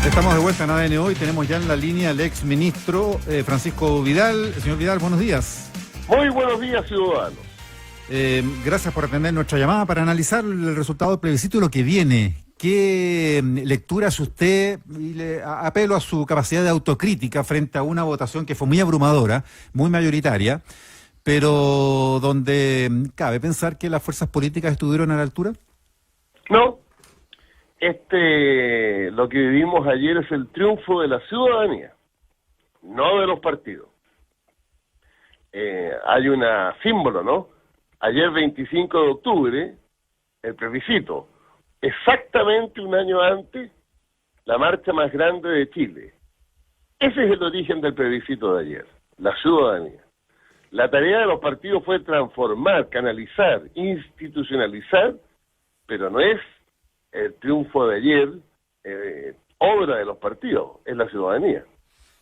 Estamos de vuelta en ADN Hoy. Tenemos ya en la línea al ex ministro Francisco Vidal. Señor Vidal, buenos días. Muy buenos días, ciudadanos. Gracias por atender nuestra llamada para analizar el resultado del plebiscito y lo que viene. ¿Qué lectura hace usted? Y le apelo a su capacidad de autocrítica frente a una votación que fue muy abrumadora, muy mayoritaria, pero donde cabe pensar que las fuerzas políticas estuvieron a la altura. No, lo que vivimos ayer es el triunfo de la ciudadanía, no de los partidos. Hay un símbolo, ¿no? Ayer 25 de octubre, el plebiscito, exactamente un año antes, la marcha más grande de Chile. Ese es el origen del plebiscito de ayer, la ciudadanía. La tarea de los partidos fue transformar, canalizar, institucionalizar, pero no es el triunfo de ayer obra de los partidos, es la ciudadanía.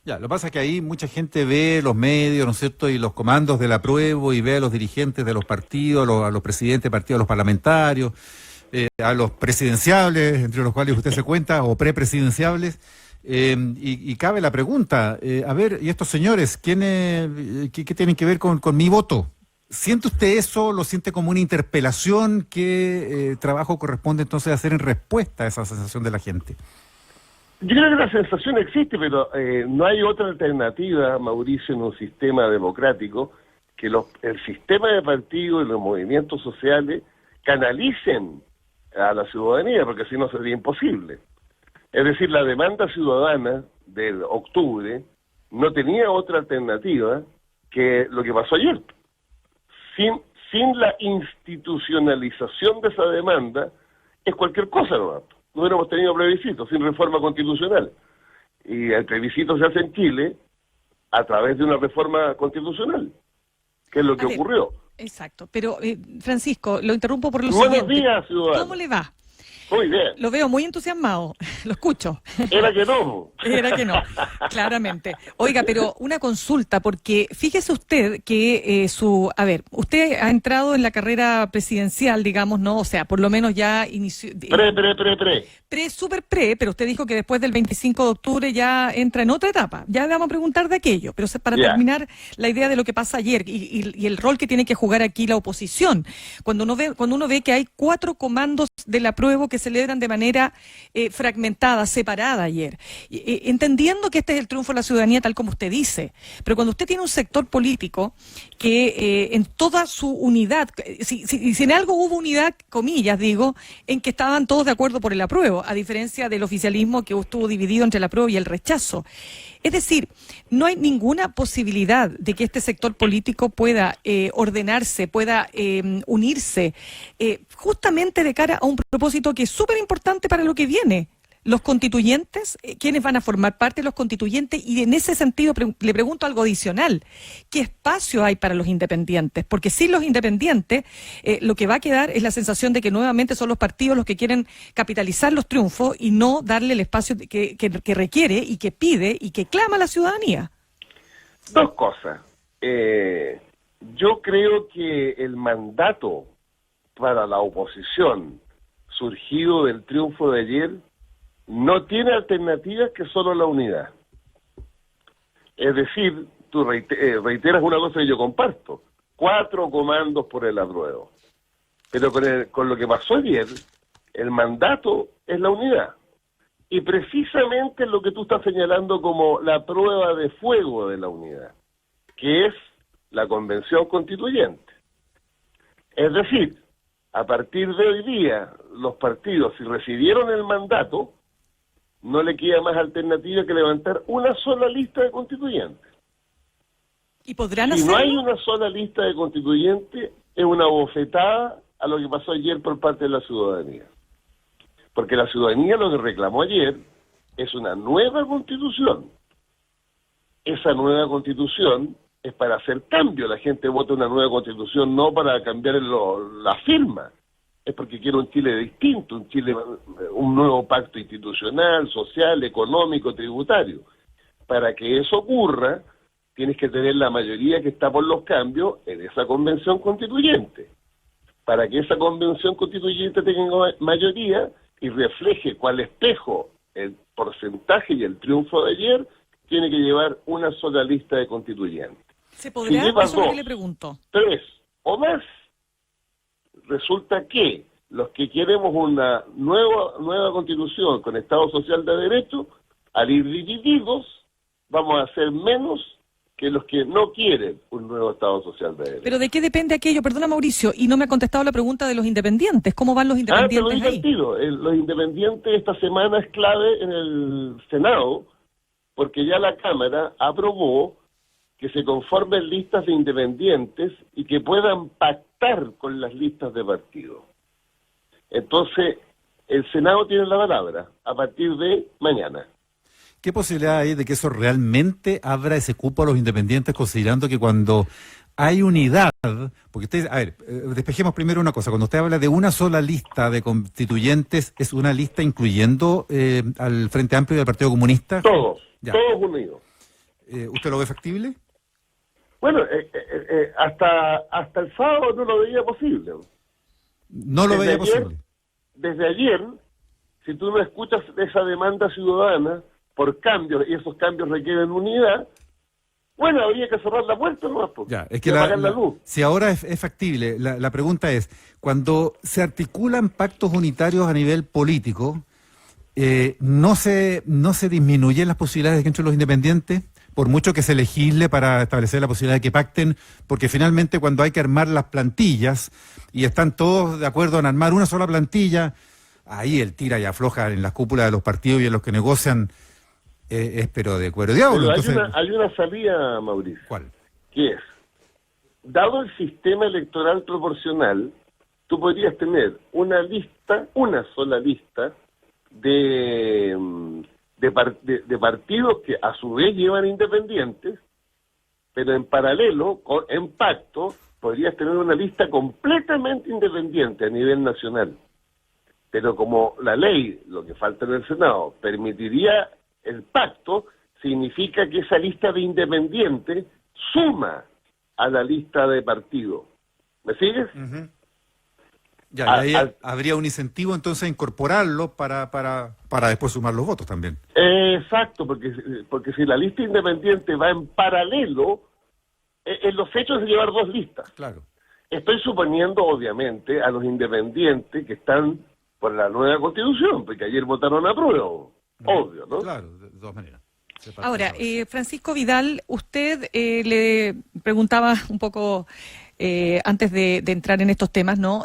Ya, lo que pasa es que ahí mucha gente ve los medios, ¿no es cierto?, y los comandos del apruebo, y ve a los dirigentes de los partidos, a los presidentes de partidos, a los parlamentarios, a los presidenciables, entre los cuales usted se cuenta, o prepresidenciables, y cabe la pregunta, a ver, ¿y estos señores, qué tienen que ver con mi voto? ¿Siente usted eso? ¿Lo siente como una interpelación? ¿Qué trabajo corresponde entonces hacer en respuesta a esa sensación de la gente? Yo creo que la sensación existe, pero no hay otra alternativa, Mauricio, en un sistema democrático, que el sistema de partidos y los movimientos sociales canalicen a la ciudadanía, porque si no sería imposible. Es decir, la demanda ciudadana del octubre no tenía otra alternativa que lo que pasó ayer. Sin la institucionalización de esa demanda, es cualquier cosa, ¿no? No hubiéramos tenido plebiscito, sin reforma constitucional. Y el plebiscito se hace en Chile a través de una reforma constitucional, que es lo que ocurrió. Exacto, pero Francisco, lo interrumpo por lo siguiente. Buenos días, ciudadano. ¿Cómo le va? Muy bien. Lo veo muy entusiasmado, lo escucho. Era que no. Era que no, claramente. Oiga, pero una consulta, porque fíjese usted que usted ha entrado en la carrera presidencial, digamos, ¿no? O sea, por lo menos ya inició... Super pre, pero usted dijo que después del 25 de octubre ya entra en otra etapa. Ya le vamos a preguntar de aquello, pero para terminar la idea de lo que pasa ayer y el rol que tiene que jugar aquí la oposición. Cuando uno ve que hay 4 comandos del apruebo que celebran de manera fragmentada, separada ayer, entendiendo que este es el triunfo de la ciudadanía tal como usted dice, pero cuando usted tiene un sector político que en toda su unidad, si en algo hubo unidad, comillas digo, en que estaban todos de acuerdo por el apruebo, a diferencia del oficialismo que estuvo dividido entre el apruebo y el rechazo. Es decir, no hay ninguna posibilidad de que este sector político pueda ordenarse, pueda unirse, justamente de cara a un propósito que es súper importante para lo que viene. Los constituyentes, ¿quiénes van a formar parte de los constituyentes? Y en ese sentido le pregunto algo adicional. ¿Qué espacio hay para los independientes? Porque sin los independientes, lo que va a quedar es la sensación de que nuevamente son los partidos los que quieren capitalizar los triunfos y no darle el espacio que requiere y que pide y que clama la ciudadanía. Dos cosas. Yo creo que el mandato para la oposición surgido del triunfo de ayer no tiene alternativas que solo la unidad. Es decir, tú reiteras una cosa que yo comparto, 4 comandos por el apruebo. Pero con lo que pasó ayer, el mandato es la unidad. Y precisamente lo que tú estás señalando como la prueba de fuego de la unidad, que es la convención constituyente. Es decir, a partir de hoy día, los partidos, si recibieron el mandato, no le queda más alternativa que levantar una sola lista de constituyentes. ¿Y podrán hacerlo? Si no hay una sola lista de constituyentes, es una bofetada a lo que pasó ayer por parte de la ciudadanía. Porque la ciudadanía lo que reclamó ayer es una nueva constitución. Esa nueva constitución es para hacer cambio. La gente vota una nueva constitución no para cambiar la firma. Es porque quiere un Chile distinto, un nuevo pacto institucional, social, económico, tributario. Para que eso ocurra, tienes que tener la mayoría que está por los cambios en esa convención constituyente. Para que esa convención constituyente tenga mayoría y refleje cual espejo el porcentaje y el triunfo de ayer, tiene que llevar una sola lista de constituyentes. ¿Se podrá? Si lleva Eso es lo que dos, le pregunto. 3 o más, resulta que los que queremos una nueva constitución con Estado Social de Derecho, al ir divididos, vamos a ser menos que los que no quieren un nuevo Estado Social de Derecho. ¿Pero de qué depende aquello? Perdona, Mauricio, y no me ha contestado la pregunta de los independientes. ¿Cómo van los Te independientes lo dije ahí? al tiro. Los independientes esta semana es clave en el Senado, porque ya la Cámara aprobó que se conformen listas de independientes y que puedan pactar con las listas de partido. Entonces, el Senado tiene la palabra a partir de mañana. ¿Qué posibilidad hay de que eso realmente abra ese cupo a los independientes, considerando que cuando hay unidad, porque usted, a ver, despejemos primero una cosa, cuando usted habla de una sola lista de constituyentes, ¿es una lista incluyendo al Frente Amplio y al Partido Comunista? Todos Ya. todos unidos. ¿Usted lo ve factible? Bueno, hasta el sábado no lo veía posible. No lo Desde veía ayer- posible. Desde ayer, si tú no escuchas esa demanda ciudadana por cambios, y esos cambios requieren unidad, bueno, habría que cerrar la puerta nomás, pues, Ya, es y que apagar la luz. si ahora es factible, la pregunta es, cuando se articulan pactos unitarios a nivel político, ¿no se disminuyen las posibilidades de que entren los independientes? Por mucho que se legisle para establecer la posibilidad de que pacten, porque finalmente cuando hay que armar las plantillas y están todos de acuerdo en armar una sola plantilla, ahí el tira y afloja en las cúpulas de los partidos y en los que negocian es pero de cuero diablo. Pero Entonces, hay una salida, Mauricio, ¿cuál? que es, dado el sistema electoral proporcional, tú podrías tener una sola lista de partidos que a su vez llevan independientes, pero en paralelo, en pacto, podrías tener una lista completamente independiente a nivel nacional. Pero como la ley, lo que falta en el Senado, permitiría el pacto, significa que esa lista de independientes suma a la lista de partido. ¿Me sigues? Ya, y ahí habría un incentivo entonces a incorporarlo para después sumar los votos también. Exacto, porque si la lista independiente va en paralelo, en los hechos es llevar dos listas. Claro. Estoy suponiendo, obviamente, a los independientes que están por la nueva Constitución, porque ayer votaron a prueba, obvio, ¿no? Claro, de todas maneras. Ahora, Francisco Vidal, usted le preguntaba un poco antes de entrar en estos temas, ¿no?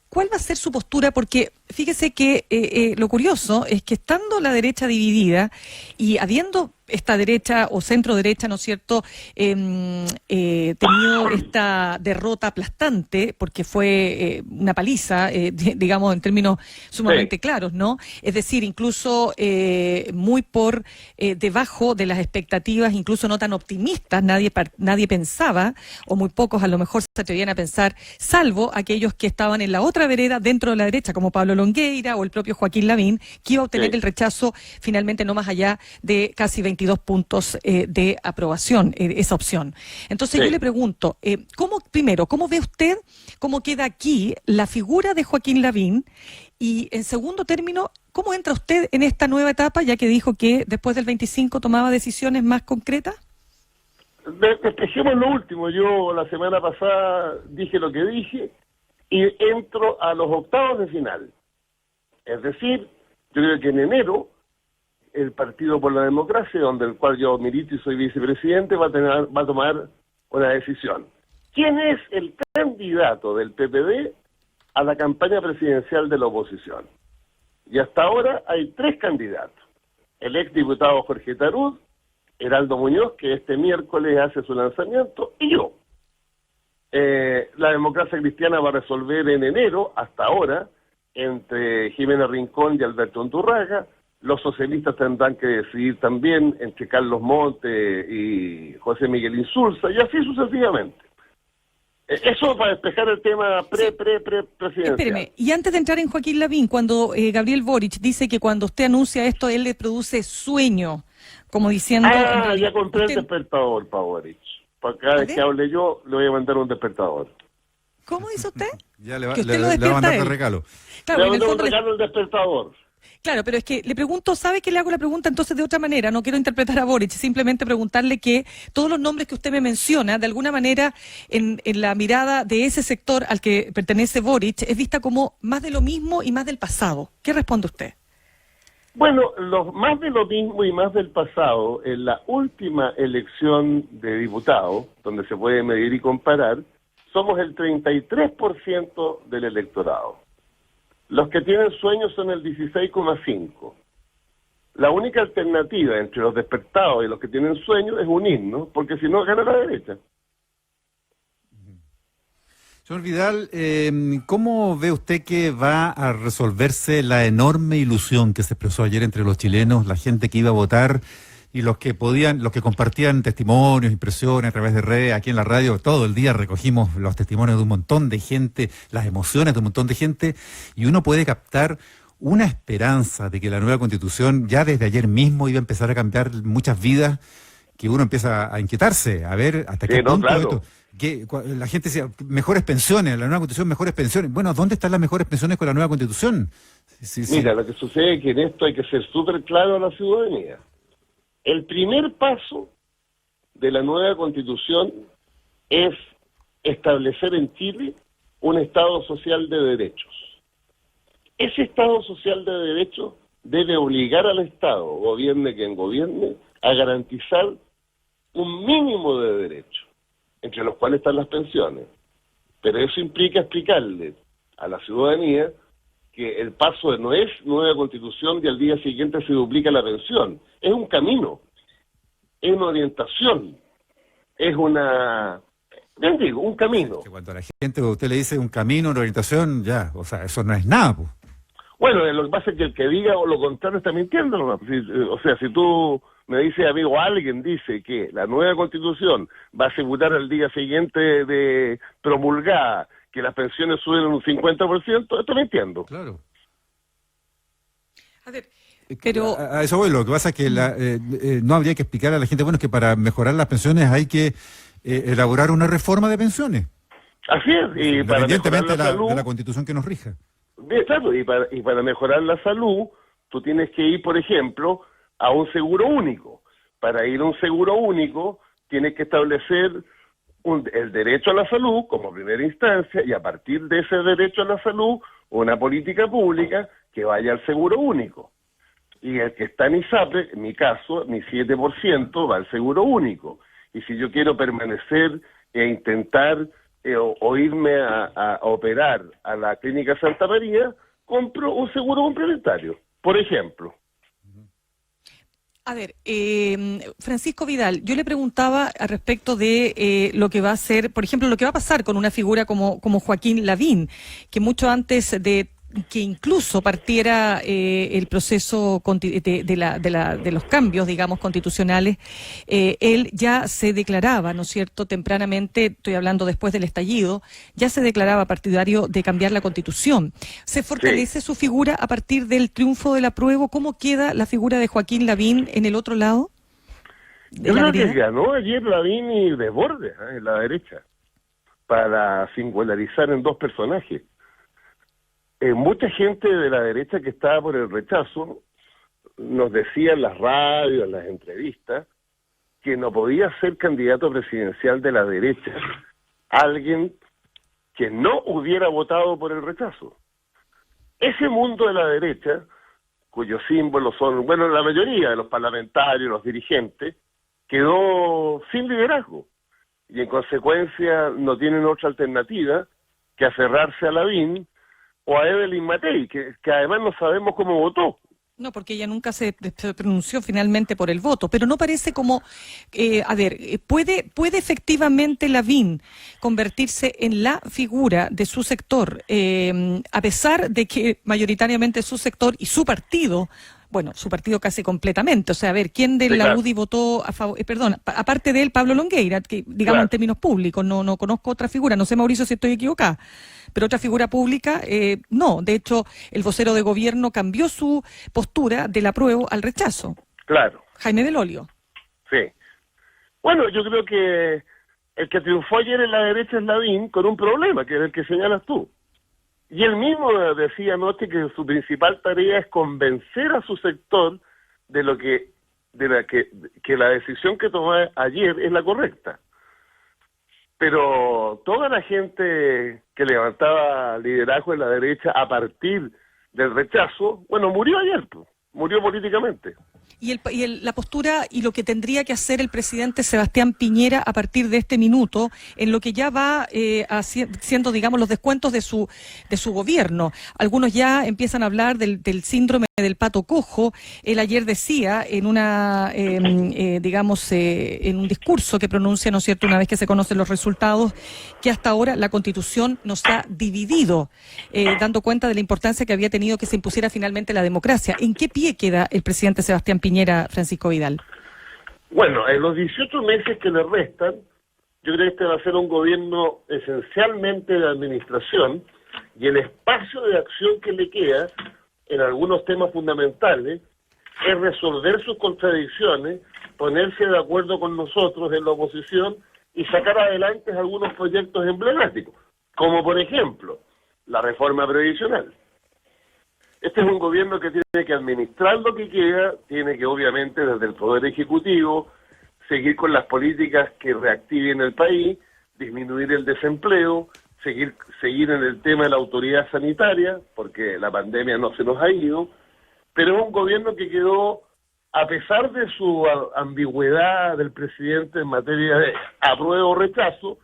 ¿Cuál va a ser su postura? Porque fíjese que lo curioso es que estando la derecha dividida y habiendo esta derecha o centro derecha, ¿no es cierto?, tenido esta derrota aplastante, porque fue una paliza, digamos, en términos sumamente claros, ¿no? Es decir, incluso muy por debajo de las expectativas, incluso no tan optimistas, nadie pensaba, o muy pocos a lo mejor se atrevían a pensar, salvo aquellos que estaban en la otra vereda dentro de la derecha, como Pablo Longueira o el propio Joaquín Lavín, que iba a obtener el rechazo finalmente no más allá de casi 22 puntos de aprobación, esa opción. Entonces yo le pregunto, ¿cómo ve usted cómo queda aquí la figura de Joaquín Lavín? Y en segundo término, ¿cómo entra usted en esta nueva etapa, ya que dijo que después del 25 tomaba decisiones más concretas? Despejemos lo último. Yo la semana pasada dije lo que dije y entro a los octavos de final. Es decir, yo creo que en enero el Partido por la Democracia, donde el cual yo milito y soy vicepresidente, va a tomar una decisión. ¿Quién es el candidato del PPD a la campaña presidencial de la oposición? Y hasta ahora hay 3 candidatos. El exdiputado Jorge Tarud, Heraldo Muñoz, que este miércoles hace su lanzamiento, y yo. La Democracia Cristiana va a resolver en enero, hasta ahora, entre Jimena Rincón y Alberto Undurraga. Los socialistas tendrán que decidir también entre Carlos Monte y José Miguel Insulza, y así sucesivamente. Eso para despejar el tema presidencial. Espéreme, y antes de entrar en Joaquín Lavín, cuando Gabriel Boric dice que cuando usted anuncia esto, él le produce sueño, como diciendo... ya compré el despertador, para Boric. Para cada vez que hable yo, le voy a mandar un despertador. ¿Cómo dice usted? Ya le va Que usted lo a despierta mandar a de él. regalo. Claro, le en el voy a fondo mandar un despertador. Claro, pero es que le pregunto, ¿sabe que le hago la pregunta entonces de otra manera? No quiero interpretar a Boric, simplemente preguntarle que todos los nombres que usted me menciona, de alguna manera, en la mirada de ese sector al que pertenece Boric, es vista como más de lo mismo y más del pasado. ¿Qué responde usted? Bueno, más de lo mismo y más del pasado, en la última elección de diputados, donde se puede medir y comparar, somos el 33% del electorado. Los que tienen sueños son el 16,5%. La única alternativa entre los despertados y los que tienen sueños es unirnos, porque si no, gana la derecha. Señor Vidal, ¿cómo ve usted que va a resolverse la enorme ilusión que se expresó ayer entre los chilenos, la gente que iba a votar y los que compartían testimonios, impresiones a través de redes, aquí en la radio? Todo el día recogimos los testimonios de un montón de gente, las emociones de un montón de gente, y uno puede captar una esperanza de que la nueva Constitución ya desde ayer mismo iba a empezar a cambiar muchas vidas, que uno empieza a inquietarse, a ver hasta qué punto esto... La gente decía, mejores pensiones, la nueva Constitución, mejores pensiones. Bueno, ¿dónde están las mejores pensiones con la nueva Constitución? Mira, lo que sucede es que en esto hay que ser súper claro a la ciudadanía. El primer paso de la nueva Constitución es establecer en Chile un Estado social de derechos. Ese Estado social de derechos debe obligar al Estado, gobierne quien gobierne, a garantizar un mínimo de derechos, entre los cuales están las pensiones. Pero eso implica explicarle a la ciudadanía que el paso no es nueva Constitución y al día siguiente se duplica la pensión. Es un camino, es una orientación, es un camino. Que cuando a la gente usted le dice un camino, una orientación, ya, o sea, eso no es nada, pues. Bueno, lo que pasa es que el que diga o lo contrario está mintiendo, ¿no? O sea, si tú me dices, amigo, alguien dice que la nueva Constitución va a asegurar al día siguiente de promulgada que las pensiones suben un 50%, estoy mintiendo. Claro. A ver, pero... A eso voy, lo que pasa es que no habría que explicar a la gente, bueno, es que para mejorar las pensiones hay que elaborar una reforma de pensiones. Así es, y para mejorar la salud... de la Constitución que nos rija. Exacto, y para mejorar la salud, tú tienes que ir, por ejemplo, a un seguro único. Para ir a un seguro único, tienes que establecer el derecho a la salud como primera instancia, y a partir de ese derecho a la salud, una política pública que vaya al seguro único. Y el que está en ISAPRE, en mi caso, mi 7% va al seguro único. Y si yo quiero permanecer e intentar o irme a operar a la Clínica Santa María, compro un seguro complementario, por ejemplo. A ver, Francisco Vidal, yo le preguntaba al respecto de lo que va a ser, por ejemplo, lo que va a pasar con una figura como Joaquín Lavín, que mucho antes de que incluso partiera el proceso de los cambios, digamos, constitucionales, él ya se declaraba, ¿no es cierto?, tempranamente, estoy hablando después del estallido, ya se declaraba partidario de cambiar la Constitución. ¿Se fortalece su figura a partir del triunfo del apruebo? ¿Cómo queda la figura de Joaquín Lavín en el otro lado? Yo creo que ganó ayer Lavín y Desbordes, en la derecha, para singularizar en dos personajes. Mucha gente de la derecha que estaba por el rechazo nos decía en las radios, en las entrevistas, que no podía ser candidato presidencial de la derecha alguien que no hubiera votado por el rechazo. Ese mundo de la derecha, cuyos símbolos son, bueno, la mayoría de los parlamentarios, los dirigentes, quedó sin liderazgo y en consecuencia no tienen otra alternativa que aferrarse a Lavín o a Evelyn Matei, que además no sabemos cómo votó. No, porque ella nunca se pronunció finalmente por el voto, pero no parece como, ¿puede efectivamente Lavín convertirse en la figura de su sector, a pesar de que mayoritariamente su sector y su partido, bueno, su partido casi completamente, o sea, a ver, ¿quién de la UDI votó a favor? Aparte de él, Pablo Longueira, que digamos en términos públicos, no conozco otra figura, no sé, Mauricio, si estoy equivocada, pero otra figura pública, no. De hecho, el vocero de gobierno cambió su postura del apruebo al rechazo. Claro. Jaime Belolio. Sí. Bueno, yo creo que el que triunfó ayer en la derecha es Lavín con un problema, que es el que señalas tú. Y él mismo decía anoche que su principal tarea es convencer a su sector de lo que la decisión que tomó ayer es la correcta. Pero toda la gente que levantaba liderazgo en la derecha a partir del rechazo, bueno, murió ayer, murió políticamente. Y la postura y lo que tendría que hacer el presidente Sebastián Piñera a partir de este minuto, en lo que ya va haciendo, digamos, los descuentos de su gobierno. Algunos ya empiezan a hablar del síndrome del pato cojo. Él ayer decía en en un discurso que pronuncia, ¿no es cierto?, una vez que se conocen los resultados, que hasta ahora la Constitución nos ha dividido, dando cuenta de la importancia que había tenido que se impusiera finalmente la democracia. ¿En qué pie queda el presidente Sebastián Piñera, Francisco Vidal? Bueno, en los 18 meses que le restan, yo creo que este va a ser un gobierno esencialmente de administración, y el espacio de acción que le queda en algunos temas fundamentales es resolver sus contradicciones, ponerse de acuerdo con nosotros en la oposición y sacar adelante algunos proyectos emblemáticos, como por ejemplo la reforma previsional. Este es un gobierno que tiene que administrar lo que queda, tiene que obviamente desde el Poder Ejecutivo seguir con las políticas que reactiven el país, disminuir el desempleo, seguir en el tema de la autoridad sanitaria, porque la pandemia no se nos ha ido, pero es un gobierno que quedó, a pesar de su ambigüedad del presidente en materia de apruebo o rechazo,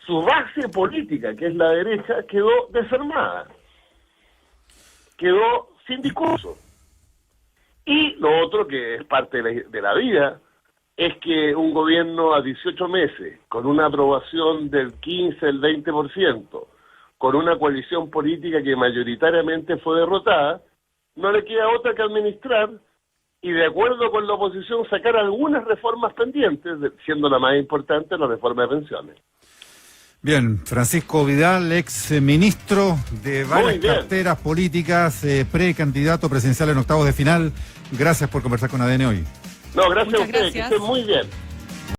su base política, que es la derecha, quedó desarmada, quedó sin discurso. Y lo otro, que es parte de la vida, es que un gobierno a 18 meses, con una aprobación del 15, el 20%, con una coalición política que mayoritariamente fue derrotada, no le queda otra que administrar y, de acuerdo con la oposición, sacar algunas reformas pendientes, siendo la más importante la reforma de pensiones. Bien, Francisco Vidal, ex ministro de varias carteras políticas, precandidato presidencial en octavos de final. Gracias por conversar con ADN hoy. No, gracias Muchas a ustedes, gracias. que estén muy bien.